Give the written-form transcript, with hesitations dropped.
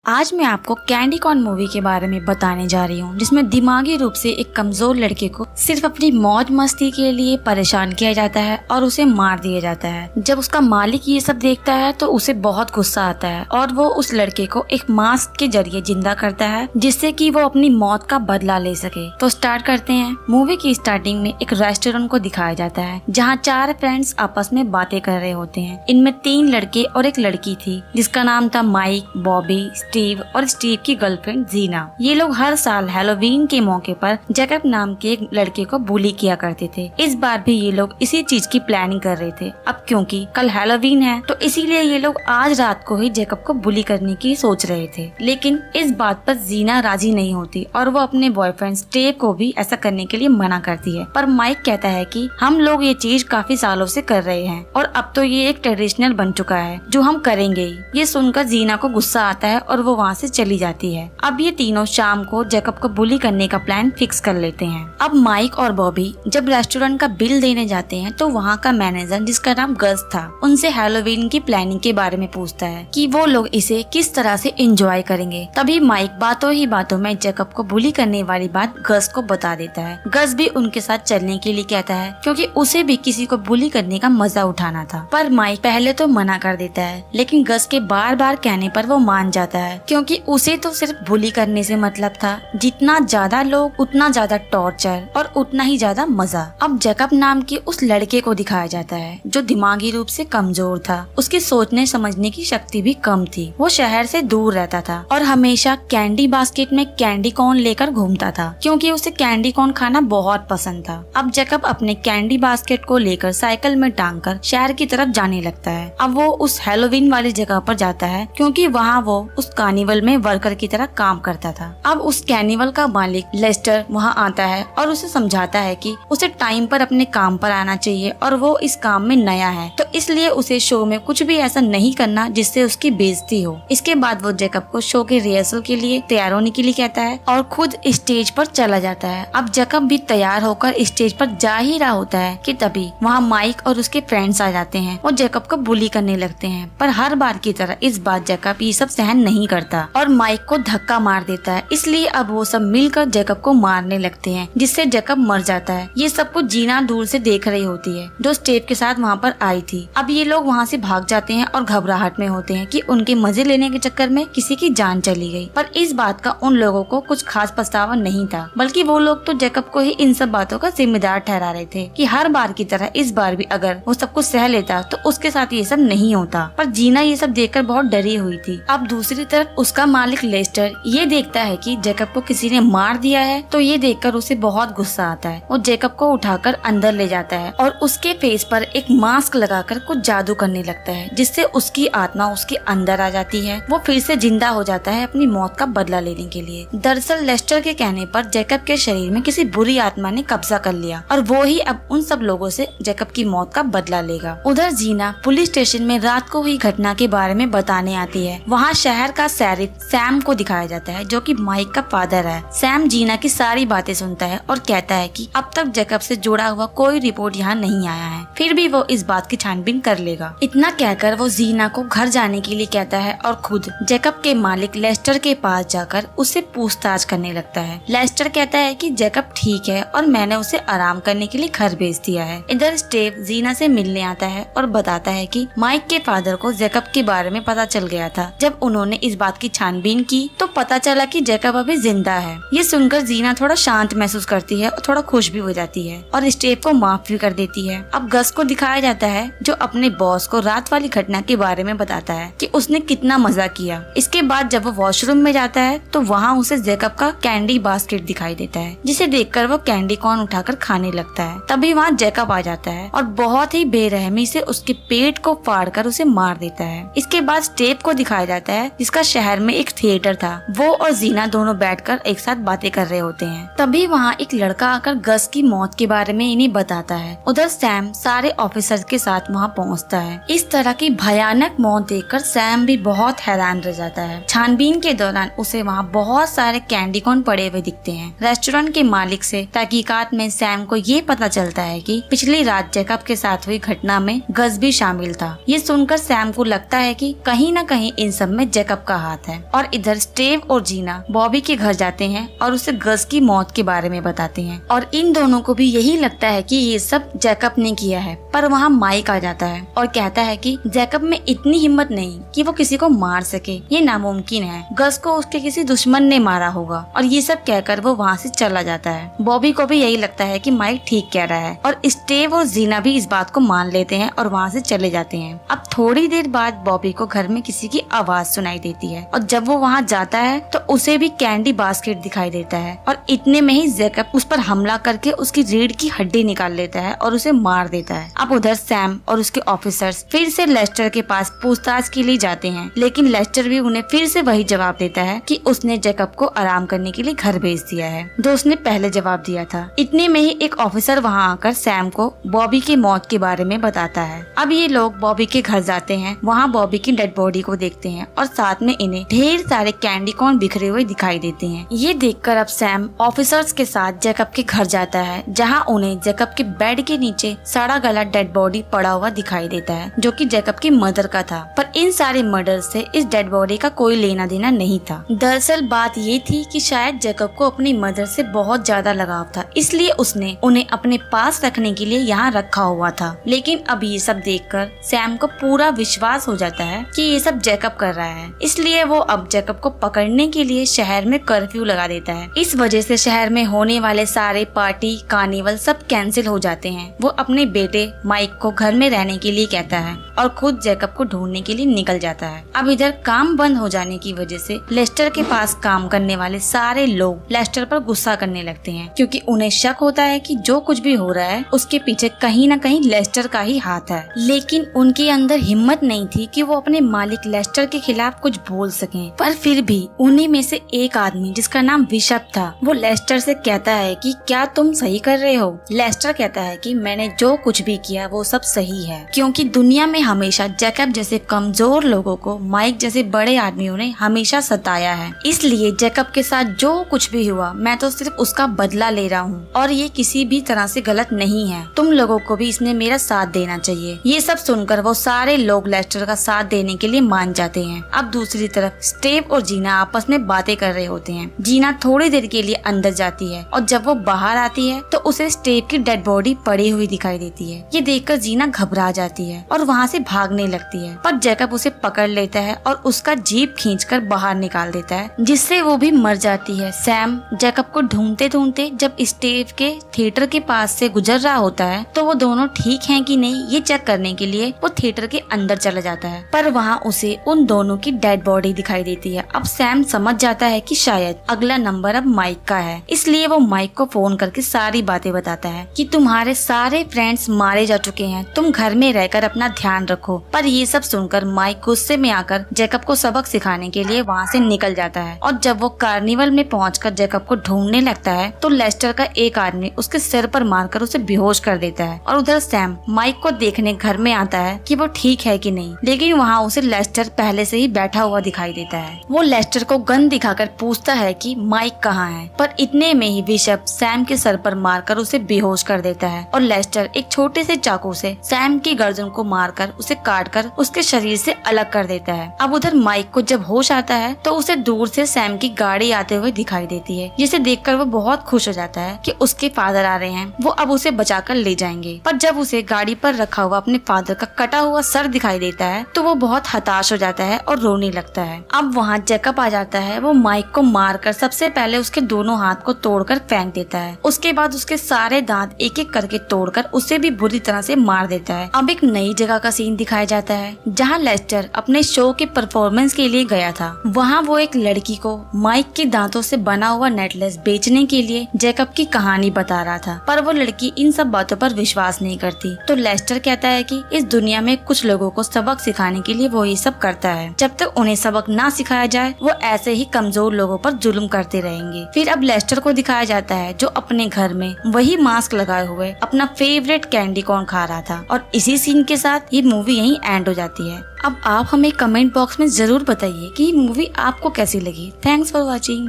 आज मैं आपको कैंडी कॉर्न मूवी के बारे में बताने जा रही हूँ, जिसमें दिमागी रूप से एक कमजोर लड़के को सिर्फ अपनी मौज मस्ती के लिए परेशान किया जाता है और उसे मार दिया जाता है। जब उसका मालिक ये सब देखता है तो उसे बहुत गुस्सा आता है और वो उस लड़के को एक मास्क के जरिए जिंदा करता है, जिससे कि वो अपनी मौत का बदला ले सके। तो स्टार्ट करते हैं। मूवी की स्टार्टिंग में एक रेस्टोरेंट को दिखाया जाता है, जहाँ 4 फ्रेंड्स आपस में बातें कर रहे होते हैं। इनमें 3 लड़के और एक लड़की थी, जिसका नाम था माइक, बॉबी, स्टीव और स्टीव की गर्लफ्रेंड जीना। ये लोग हर साल हैलोवीन के मौके पर जैकब नाम के एक लड़के को बुली किया करते थे। इस बार भी ये लोग इसी चीज की प्लानिंग कर रहे थे। अब क्योंकि कल हैलोवीन है तो इसीलिए ये लोग आज रात को ही जैकब को बुली करने की सोच रहे थे। लेकिन इस बात पर जीना राजी नहीं होती और वो अपने बॉयफ्रेंड स्टीव को भी ऐसा करने के लिए मना करती है। पर माइक कहता है कि हम लोग ये चीज काफी सालों से कर रहे हैं और अब तो ये एक ट्रेडिशनल बन चुका है जो हम करेंगे ही। ये सुनकर जीना को गुस्सा आता है और वो वहाँ से चली जाती है। अब ये तीनों शाम को जैकब को बुली करने का प्लान फिक्स कर लेते हैं। अब माइक और बॉबी जब रेस्टोरेंट का बिल देने जाते हैं तो वहाँ का मैनेजर, जिसका नाम गज था, उनसे हैलोवीन की प्लानिंग के बारे में पूछता है कि वो लोग इसे किस तरह से एंजॉय करेंगे। तभी माइक बातों ही बातों में जैकब को बुली करने वाली बात गज को बता देता है। गज भी उनके साथ चलने के लिए कहता है, क्योंकि उसे भी किसी को बुली करने का मजा उठाना था। पर माइक पहले तो मना कर देता है, लेकिन गज के बार बार कहने पर वो मान जाता है, क्योंकि उसे तो सिर्फ बुली करने से मतलब था। जितना ज्यादा लोग उतना ज्यादा टॉर्चर और उतना ही ज्यादा मजा। अब जैकब नाम के उस लड़के को दिखाया जाता है जो दिमागी रूप से कमजोर था। उसकी सोचने समझने की शक्ति भी कम थी। वो शहर से दूर रहता था और हमेशा कैंडी बास्केट में कैंडी कॉर्न लेकर घूमता था, क्योंकि उसे कैंडी कॉर्न खाना बहुत पसंद था। अब जैकब अपने कैंडी बास्केट को लेकर साइकिल में टांग कर शहर की तरफ जाने लगता है। अब वो उस हैलोवीन वाली जगह पर जाता है, क्योंकि वहाँ वो उस कार्निवल में वर्कर की तरह काम करता था। अब उस कार्निवल का मालिक लेस्टर वहाँ आता है और उसे समझाता है कि उसे टाइम पर अपने काम पर आना चाहिए और वो इस काम में नया है, तो इसलिए उसे शो में कुछ भी ऐसा नहीं करना जिससे उसकी बेइज्जती हो। इसके बाद वो जैकब को शो के रिहर्सल के लिए तैयार होने के लिए कहता है और खुद स्टेज पर चला जाता है। अब जैकब भी तैयार होकर स्टेज पर जा ही रहा होता है कि तभी वहाँ माइक और उसके फ्रेंड्स आ जाते हैं और जैकब को बुली करने लगते हैं। पर हर बार की तरह इस बार जैकब ये सब सहन नहीं करता और माइक को धक्का मार देता है। इसलिए अब वो सब मिलकर जैकब को मारने लगते हैं, जिससे जैकब मर जाता है। ये सब कुछ जीना दूर से देख रही होती है, जो स्टेव के साथ वहाँ पर आई थी। अब ये लोग वहाँ से भाग जाते हैं और घबराहट में होते हैं कि उनके मजे लेने के चक्कर में किसी की जान चली गई। पर इस बात का उन लोगों को कुछ खास पछतावा नहीं था, बल्कि वो लोग तो जैकब को ही इन सब बातों का जिम्मेदार ठहरा रहे थे कि हर बार की तरह इस बार भी अगर वो सब कुछ सह लेता तो उसके साथ ये सब नहीं होता। पर जीना ये सब देखकर बहुत डरी हुई थी। अब दूसरी तरफ उसका मालिक लेस्टर ये देखता है कि जैकब को किसी ने मार दिया है, तो ये देखकर उसे बहुत गुस्सा आता है। वो जैकब को उठाकर अंदर ले जाता है और उसके फेस पर एक मास्क लगाकर कुछ जादू करने लगता है, जिससे उसकी आत्मा उसके अंदर आ जाती है। वो फिर से जिंदा हो जाता है अपनी मौत का बदला लेने के लिए। दरअसल लेस्टर के कहने पर जैकब के शरीर में किसी बुरी आत्मा ने कब्जा कर लिया और वो ही अब उन सब लोगों से जैकब की मौत का बदला लेगा। उधर जीना पुलिस स्टेशन में रात को हुई घटना के बारे में बताने आती है। वहाँ शहर का शरीफ सैम को दिखाया जाता है, जो कि माइक का फादर है। सैम जीना की सारी बातें सुनता है और कहता है कि अब तक जैकब से जुड़ा हुआ कोई रिपोर्ट यहाँ नहीं आया है, फिर भी वो इस बात की छानबीन कर लेगा। इतना कहकर वो जीना को घर जाने के लिए कहता है और खुद जैकब के मालिक लेस्टर के पास जाकर उससे पूछताछ करने लगता है। लेस्टर कहता है कि जैकब ठीक है और मैंने उसे आराम करने के लिए घर भेज दिया है। इधर स्टीव जीना से मिलने आता है और बताता है कि माइक के फादर को जैकब के बारे में पता चल गया था। जब उन्होंने इस बात की छानबीन की तो पता चला कि जैकब अभी जिंदा है। ये सुनकर जीना थोड़ा शांत महसूस करती है और थोड़ा खुश भी हो जाती है और स्टीव को माफ भी कर देती है। अब गस को दिखाया जाता है, जो अपने बॉस को रात वाली घटना के बारे में बताता है कि उसने कितना मजा किया। इसके बाद जब वो वॉशरूम में जाता है तो वहाँ उसे जैकब का कैंडी बास्केट दिखाई देता है, जिसे देखकर वो कैंडी कॉर्न उठाकर खाने लगता है। तभी वहाँ जैकब आ जाता है और बहुत ही बेरहमी से उसके पेट को फाड़कर उसे मार देता है। इसके बाद स्टीव को दिखाया जाता है, जिसका शहर में एक थिएटर था। वो और जीना दोनों बैठकर एक साथ बातें कर रहे होते हैं। तभी वहाँ एक लड़का आकर गस की मौत के बारे में इन्हें बताता है। उधर सैम सारे ऑफिसर्स के साथ वहाँ पहुँचता है। इस तरह की भयानक मौत देखकर सैम भी बहुत हैरान रह जाता है। छानबीन के दौरान उसे वहाँ बहुत सारे कैंडी कॉर्न पड़े हुए दिखते हैं। रेस्टोरेंट के मालिक से तहकीकात में सैम को ये पता चलता है कि पिछली रात जैकब के साथ हुई घटना में गस भी शामिल था। ये सुनकर सैम को लगता है कि कहीं न कहीं इन सब में जैकब का हाथ है। और इधर स्टेव और जीना बॉबी के घर जाते हैं और उसे गज की मौत के बारे में बताते हैं और इन दोनों को भी यही लगता है कि ये सब जैकब ने किया है। पर वहाँ माइक आ जाता है और कहता है कि जैकब में इतनी हिम्मत नहीं कि वो किसी को मार सके, ये नामुमकिन है, गज को उसके किसी दुश्मन ने मारा होगा। और ये सब कहकर वो वहाँ से चला जाता है। बॉबी को भी यही लगता है कि माइक ठीक कह रहा है और स्टेव और जीना भी इस बात को मान लेते हैं और वहाँ से चले जाते हैं। अब थोड़ी देर बाद बॉबी को घर में किसी की आवाज सुनाई देती है और जब वो वहाँ जाता है तो उसे भी कैंडी बास्केट दिखाई देता है और इतने में ही जैकब उस पर हमला करके उसकी रीढ़ की हड्डी निकाल लेता है और उसे मार देता है। अब उधर सैम और उसके ऑफिसर्स फिर से लेस्टर के पास पूछताछ के लिए जाते हैं, लेकिन लेस्टर भी उन्हें फिर से वही जवाब देता है कि उसने जैकब को आराम करने के लिए घर भेज दिया है, जो उसने पहले जवाब दिया था। इतने में ही एक ऑफिसर वहाँ आकर सैम को बॉबी की मौत के बारे में बताता है। अब ये लोग बॉबी के घर जाते हैं, वहाँ बॉबी की डेड बॉडी को देखते हैं और साथ में इन्हें ढेर सारे कैंडी कॉर्न बिखरे हुए दिखाई देते हैं। ये देखकर अब सैम ऑफिसर्स के साथ जैकब के घर जाता है, जहाँ उन्हें जैकब के बेड के नीचे सड़ा गला डेड बॉडी पड़ा हुआ दिखाई देता है, जो कि जैकब की मदर का था। पर इन सारे मर्डर से इस डेड बॉडी का कोई लेना देना नहीं था। दरअसल बात ये थी कि शायद जैकब को अपनी मदर से बहुत ज्यादा लगाव था, इसलिए उसने उन्हें अपने पास रखने के लिए यहाँ रखा हुआ था। लेकिन अब ये सब देखकर सैम को पूरा विश्वास हो जाता है कि ये सब जैकब कर रहा है, इसलिए वो अब जैकब को पकड़ने के लिए शहर में कर्फ्यू लगा देता है। इस वजह से शहर में होने वाले सारे पार्टी कार्निवल सब कैंसिल हो जाते हैं। वो अपने बेटे माइक को घर में रहने के लिए कहता है और खुद जैकब को ढूंढने के लिए निकल जाता है। अब इधर काम बंद हो जाने की वजह से लेस्टर के पास काम करने वाले सारे लोग लेस्टर पर गुस्सा करने लगते हैं, क्योंकि उन्हें शक होता है कि जो कुछ भी हो रहा है उसके पीछे कहीं न कहीं लेस्टर का ही हाथ है। लेकिन उनके अंदर हिम्मत नहीं थी कि वो अपने मालिक लेस्टर के खिलाफ कुछ बोल सकें। पर फिर भी उन्हीं में से एक आदमी जिसका नाम बिशप था, वो लेस्टर से कहता है कि क्या तुम सही कर रहे हो। लेस्टर कहता है कि मैंने जो कुछ भी किया वो सब सही है, क्योंकि दुनिया में हमेशा जैकब जैसे कमजोर लोगों को माइक जैसे बड़े आदमियों ने हमेशा सताया है। इसलिए जैकब के साथ जो कुछ भी हुआ मैं तो सिर्फ उसका बदला ले रहा हूँ और ये किसी भी तरह से गलत नहीं है। तुम लोगों को भी इसमें मेरा साथ देना चाहिए। ये सब सुनकर वो सारे लोग लेस्टर का साथ देने के लिए मान जाते हैं। अब दूसरी तरफ स्टेव और जीना आपस में बातें कर रहे होते हैं। जीना थोड़ी देर के लिए अंदर जाती है और जब वो बाहर आती है तो उसे स्टेव की डेड बॉडी पड़ी हुई दिखाई देती है। ये देखकर जीना घबरा जाती है और वहाँ से भागने लगती है, पर जैकब उसे पकड़ लेता है और उसका जीप खींचकर बाहर निकाल देता है, जिससे वो भी मर जाती है। सैम जैकब को ढूंढते ढूंढते जब स्टेव के थिएटर के पास से गुजर रहा होता है तो वो दोनों ठीक हैं कि नहीं ये चेक करने के लिए वो थिएटर के अंदर चला जाता है, पर वहाँ उसे उन दोनों की डेड बॉडी दिखाई देती है। अब सैम समझ जाता है कि शायद अगला नंबर अब माइक का है, इसलिए वो माइक को फोन करके सारी बातें बताता है कि तुम्हारे सारे फ्रेंड्स मारे जा चुके हैं, तुम घर में रहकर अपना ध्यान रखो। पर ये सब सुनकर माइक गुस्से में आकर जैकब को सबक सिखाने के लिए वहाँ से निकल जाता है और जब वो कार्निवल में पहुंचकर जैकब को ढूंढने लगता है तो लेस्टर का एक आदमी उसके सिर पर मारकर उसे बेहोश कर देता है। और उधर सैम माइक को देखने घर में आता है कि वो ठीक है कि नहीं, लेकिन वहाँ उसे लेस्टर पहले से ही बैठा हुआ दिखाई देता है। वो लेस्टर को गन दिखाकर पूछता है कि माइक कहाँ है, पर इतने में ही बिशप सैम के सर पर मारकर उसे बेहोश कर देता है और लेस्टर एक छोटे से चाकू से सैम की गर्दन को मारकर उसे काटकर उसके शरीर से अलग कर देता है। अब उधर माइक को जब होश आता है तो उसे दूर से सैम की गाड़ी आते हुए दिखाई देती है, जिसे देखकर वो बहुत खुश हो जाता है कि उसके फादर आ रहे हैं, वो अब उसे बचाकर ले जाएंगे। पर जब उसे गाड़ी पर रखा हुआ अपने फादर का कटा हुआ सर दिखाई देता है तो वो बहुत हताश हो जाता है और रोने लगता है। अब वहाँ जैकब आ जाता है। वो माइक को मारकर सबसे पहले उसके दोनों हाथ को तोड़कर फेंक देता है, उसके बाद उसके सारे दांत एक एक करके तोड़कर उसे भी बुरी तरह से मार देता है। अब एक नई जगह का सीन दिखाया जाता है जहाँ लेस्टर अपने शो के परफॉर्मेंस के लिए गया था। वहाँ वो एक लड़की को माइक के दांतों से बना हुआ नेकलेस बेचने के लिए जैकब की कहानी बता रहा था, पर वो लड़की इन सब बातों पर विश्वास नहीं करती। तो लेस्टर कहता है कि इस दुनिया में कुछ लोगों को सबक सिखाने के लिए वो ये सब करता है, जब तक उन्हें सबक ना सिखाया जाए वो ऐसे ही कमजोर लोगों पर जुल्म करते रहेंगे। फिर अब लेस्टर को दिखाया जाता है जो अपने घर में वही मास्क लगाए हुए अपना फेवरेट कैंडी कॉर्न खा रहा था, और इसी सीन के साथ ये मूवी यहीं एंड हो जाती है। अब आप हमें कमेंट बॉक्स में जरूर बताइए कि ये मूवी आपको कैसी लगी। Thanks for watching.